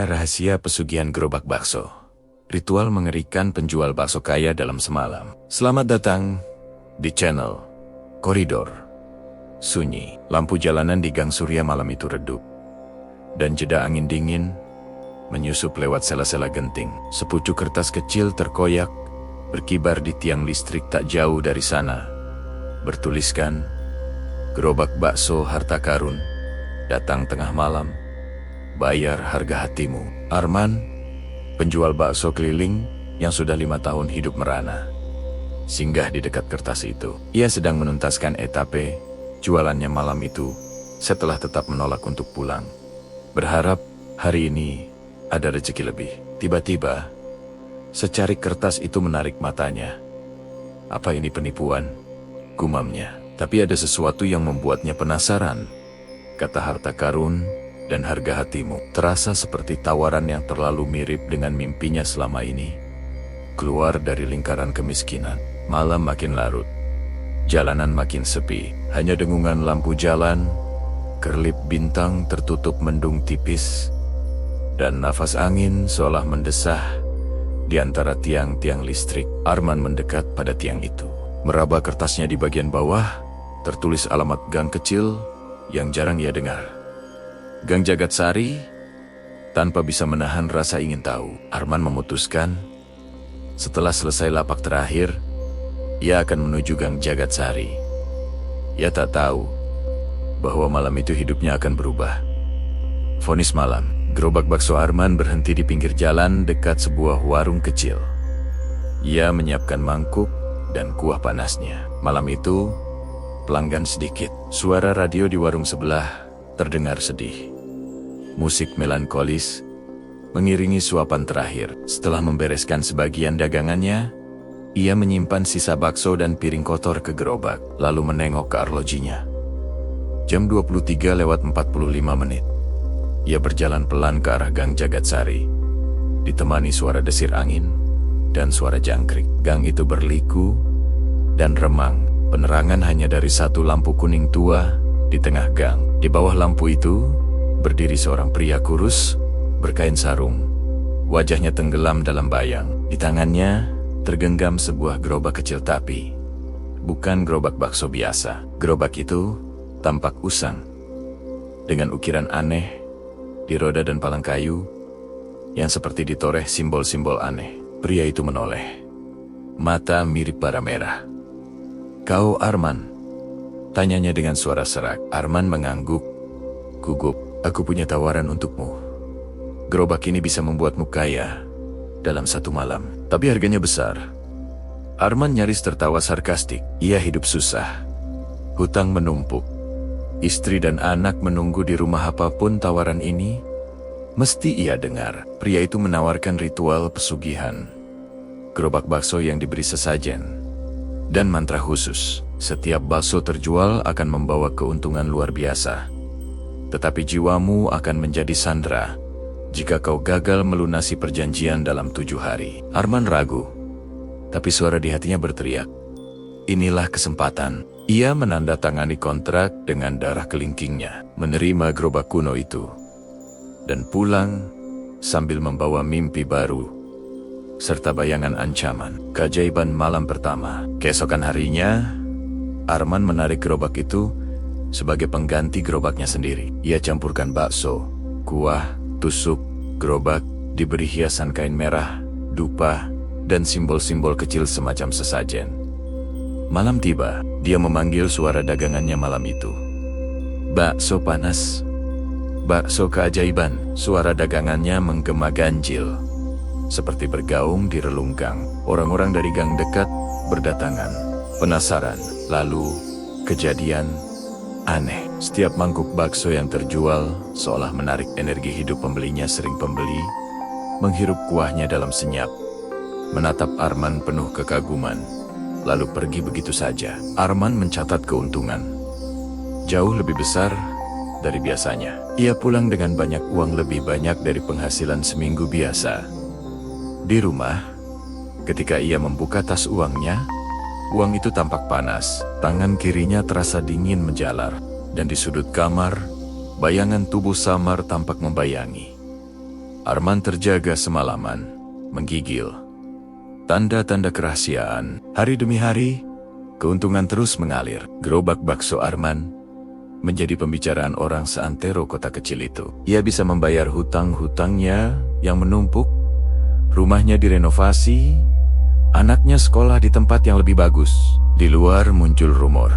Rahasia pesugihan gerobak bakso. Ritual mengerikan penjual bakso kaya dalam semalam. Selamat datang di channel Koridor Sunyi. Lampu jalanan di Gang Surya malam itu redup, dan jeda angin dingin menyusup lewat sela-sela genting. Sepucuk kertas kecil terkoyak berkibar di tiang listrik tak jauh dari sana. Bertuliskan, gerobak bakso harta karun, datang tengah malam, bayar harga hatimu. Arman, penjual bakso keliling yang sudah 5 tahun hidup merana, singgah di dekat kertas itu. Ia sedang menuntaskan etape jualannya malam itu setelah tetap menolak untuk pulang, berharap hari ini ada rezeki lebih. Tiba-tiba, secarik kertas itu menarik matanya. Apa ini penipuan? Gumamnya. Tapi ada sesuatu yang membuatnya penasaran. Kata harta karun dan harga hatimu terasa seperti tawaran yang terlalu mirip dengan mimpinya selama ini. Keluar dari lingkaran kemiskinan. Malam makin larut, jalanan makin sepi. Hanya dengungan lampu jalan, kerlip bintang tertutup mendung tipis, dan nafas angin seolah mendesah di antara tiang-tiang listrik. Arman mendekat pada tiang itu. Meraba kertasnya di bagian bawah, tertulis alamat gang kecil yang jarang ia dengar. Gang Jagatsari. Tanpa bisa menahan rasa ingin tahu, Arman memutuskan, setelah selesai lapak terakhir, ia akan menuju Gang Jagatsari. Ia tak tahu bahwa malam itu hidupnya akan berubah. Vonis malam, gerobak bakso Arman berhenti di pinggir jalan dekat sebuah warung kecil. Ia menyiapkan mangkuk dan kuah panasnya. Malam itu, pelanggan sedikit. Suara radio di warung sebelah terdengar sedih. Musik melankolis mengiringi suapan terakhir. Setelah membereskan sebagian dagangannya, ia menyimpan sisa bakso dan piring kotor ke gerobak, lalu menengok ke arlojinya. Jam 23:45. Ia berjalan pelan ke arah Gang Jagatsari, ditemani suara desir angin dan suara jangkrik. Gang itu berliku dan remang. Penerangan hanya dari satu lampu kuning tua di tengah gang. Di bawah lampu itu berdiri seorang pria kurus berkain sarung. Wajahnya tenggelam dalam bayang. Di tangannya tergenggam sebuah gerobak kecil, tapi bukan gerobak bakso biasa. Gerobak itu tampak usang, dengan ukiran aneh di roda dan palang kayu yang seperti ditoreh simbol-simbol aneh. Pria itu menoleh, mata mirip bara merah. "Kau Arman?" tanyanya dengan suara serak. Arman mengangguk, gugup. "Aku punya tawaran untukmu. Gerobak ini bisa membuatmu kaya dalam 1 malam, tapi harganya besar." Arman nyaris tertawa sarkastik. Ia hidup susah, hutang menumpuk, istri dan anak menunggu di rumah. Apapun tawaran ini, mesti ia dengar. Pria itu menawarkan ritual pesugihan, gerobak bakso yang diberi sesajen, dan mantra khusus. Setiap bakso terjual akan membawa keuntungan luar biasa, tetapi jiwamu akan menjadi sandera jika kau gagal melunasi perjanjian dalam 7 hari. Arman ragu, tapi suara di hatinya berteriak, inilah kesempatan. Ia menandatangani kontrak dengan darah kelingkingnya, menerima gerobak kuno itu, dan pulang sambil membawa mimpi baru serta bayangan ancaman. Keajaiban malam pertama. Keesokan harinya, Arman menarik gerobak itu sebagai pengganti gerobaknya sendiri. Ia campurkan bakso, kuah, tusuk. Gerobak diberi hiasan kain merah, dupa, dan simbol-simbol kecil semacam sesajen. Malam tiba, dia memanggil suara dagangannya malam itu. "Bakso panas, bakso keajaiban." Suara dagangannya menggema ganjil, seperti bergaung di relunggang. Orang-orang dari gang dekat berdatangan, penasaran. Lalu, kejadian aneh. Setiap mangkuk bakso yang terjual seolah menarik energi hidup pembelinya. Sering pembeli menghirup kuahnya dalam senyap, menatap Arman penuh kekaguman, lalu pergi begitu saja. Arman mencatat keuntungan jauh lebih besar dari biasanya. Ia pulang dengan banyak uang, lebih banyak dari penghasilan seminggu biasa. Di rumah, ketika ia membuka tas uangnya, uang itu tampak panas. Tangan kirinya terasa dingin menjalar. Dan di sudut kamar, bayangan tubuh samar tampak membayangi. Arman terjaga semalaman, menggigil. Tanda-tanda kerahasiaan. Hari demi hari, keuntungan terus mengalir. Gerobak bakso Arman menjadi pembicaraan orang seantero kota kecil itu. Ia bisa membayar hutang-hutangnya yang menumpuk, rumahnya direnovasi, anaknya sekolah di tempat yang lebih bagus. Di luar muncul rumor,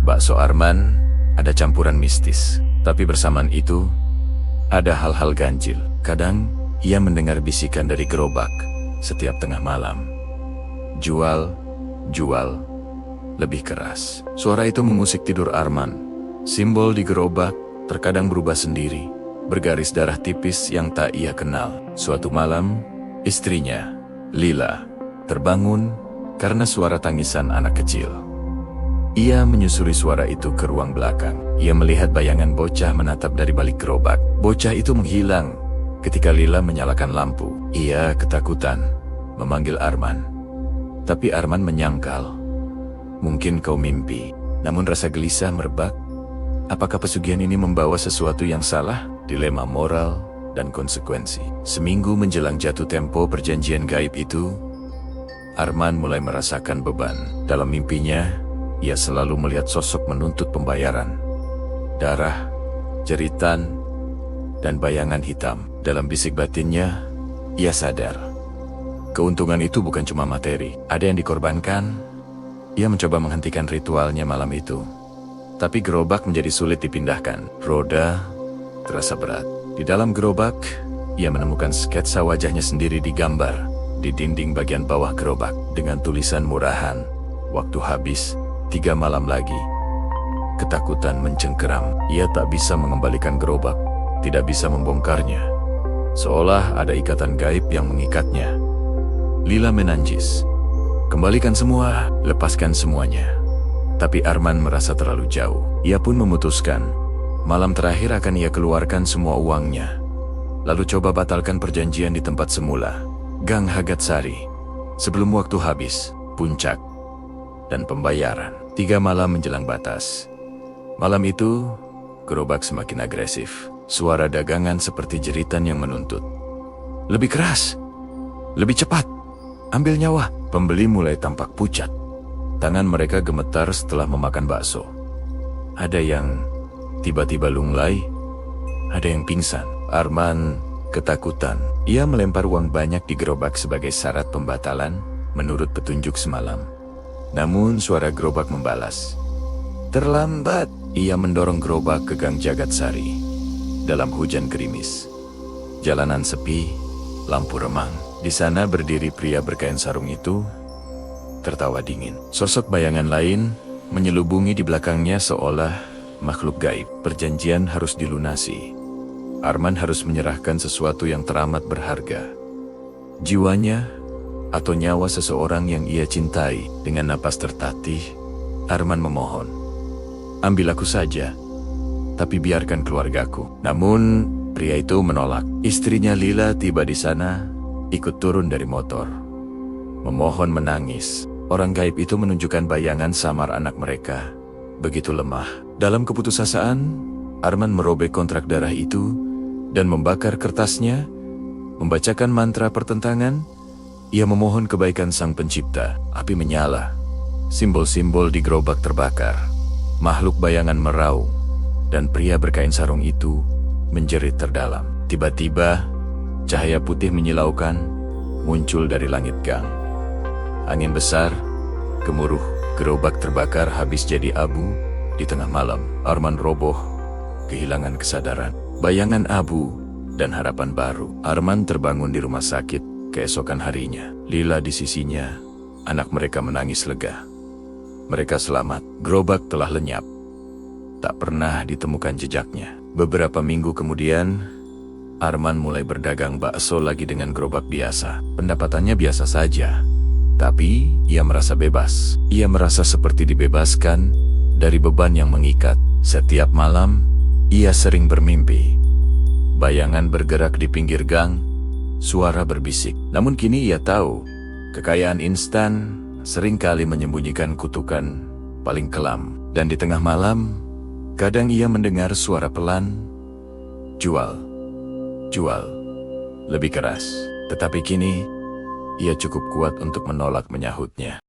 bakso Arman ada campuran mistis. Tapi bersamaan itu, ada hal-hal ganjil. Kadang, ia mendengar bisikan dari gerobak setiap tengah malam. Jual, jual, lebih keras. Suara itu mengusik tidur Arman. Simbol di gerobak terkadang berubah sendiri, bergaris darah tipis yang tak ia kenal. Suatu malam, istrinya, Lila, terbangun karena suara tangisan anak kecil. Ia menyusuri suara itu ke ruang belakang. Ia melihat bayangan bocah menatap dari balik gerobak. Bocah itu menghilang ketika Lila menyalakan lampu. Ia ketakutan memanggil Arman. Tapi Arman menyangkal. Mungkin kau mimpi. Namun rasa gelisah merebak. Apakah pesugihan ini membawa sesuatu yang salah? Dilema moral dan konsekuensi. Seminggu menjelang jatuh tempo perjanjian gaib itu, Arman mulai merasakan beban. Dalam mimpinya, ia selalu melihat sosok menuntut pembayaran. Darah, jeritan, dan bayangan hitam. Dalam bisik batinnya, ia sadar. Keuntungan itu bukan cuma materi. Ada yang dikorbankan. Ia mencoba menghentikan ritualnya malam itu. Tapi gerobak menjadi sulit dipindahkan. Roda terasa berat. Di dalam gerobak, ia menemukan sketsa wajahnya sendiri digambar di dinding bagian bawah gerobak dengan tulisan murahan. Waktu habis, 3 malam lagi. Ketakutan mencengkeram. Ia tak bisa mengembalikan gerobak, tidak bisa membongkarnya. Seolah ada ikatan gaib yang mengikatnya. Lila menanjis. Kembalikan semua, lepaskan semuanya. Tapi Arman merasa terlalu jauh. Ia pun memutuskan, malam terakhir akan ia keluarkan semua uangnya. Lalu coba batalkan perjanjian di tempat semula, Gang Hagatsari. Sebelum waktu habis, puncak, dan pembayaran. 3 malam menjelang batas. Malam itu, gerobak semakin agresif. Suara dagangan seperti jeritan yang menuntut. Lebih keras, lebih cepat, ambil nyawa. Pembeli mulai tampak pucat. Tangan mereka gemetar setelah memakan bakso. Ada yang tiba-tiba lunglai, ada yang pingsan. Arman ketakutan. Ia melempar uang banyak di gerobak sebagai syarat pembatalan menurut petunjuk semalam. Namun suara gerobak membalas. Terlambat. Ia mendorong gerobak ke Gang Jagatsari. Dalam hujan gerimis. Jalanan sepi, lampu remang. Di sana berdiri pria berkain sarung itu, tertawa dingin. Sosok bayangan lain menyelubungi di belakangnya seolah makhluk gaib. Perjanjian harus dilunasi. Arman harus menyerahkan sesuatu yang teramat berharga. Jiwanya atau nyawa seseorang yang ia cintai. Dengan napas tertatih, Arman memohon. Ambil aku saja, tapi biarkan keluargaku. Namun, pria itu menolak. Istrinya Lila tiba di sana, ikut turun dari motor. Memohon menangis. Orang gaib itu menunjukkan bayangan samar anak mereka. Begitu lemah. Dalam keputusasaan, Arman merobek kontrak darah itu dan membakar kertasnya, membacakan mantra pertentangan. Ia memohon kebaikan Sang Pencipta. Api menyala. Simbol-simbol di gerobak terbakar. Makhluk bayangan meraung, dan pria berkain sarung itu menjerit terdalam. Tiba-tiba, cahaya putih menyilaukan muncul dari langit gang. Angin besar, gemuruh, gerobak terbakar habis jadi abu di tengah malam. Arman roboh, kehilangan kesadaran. Bayangan abu dan harapan baru. Arman terbangun di rumah sakit keesokan harinya. Lila di sisinya, anak mereka menangis lega. Mereka selamat, gerobak telah lenyap. Tak pernah ditemukan jejaknya. Beberapa minggu kemudian, Arman mulai berdagang bakso lagi dengan gerobak biasa. Pendapatannya biasa saja, tapi ia merasa bebas. Ia merasa seperti dibebaskan dari beban yang mengikat. Setiap malam, ia sering bermimpi. Bayangan bergerak di pinggir gang, suara berbisik. Namun kini ia tahu, kekayaan instan seringkali menyembunyikan kutukan paling kelam. Dan di tengah malam, kadang ia mendengar suara pelan, jual, jual, lebih keras. Tetapi kini, ia cukup kuat untuk menolak menyahutnya.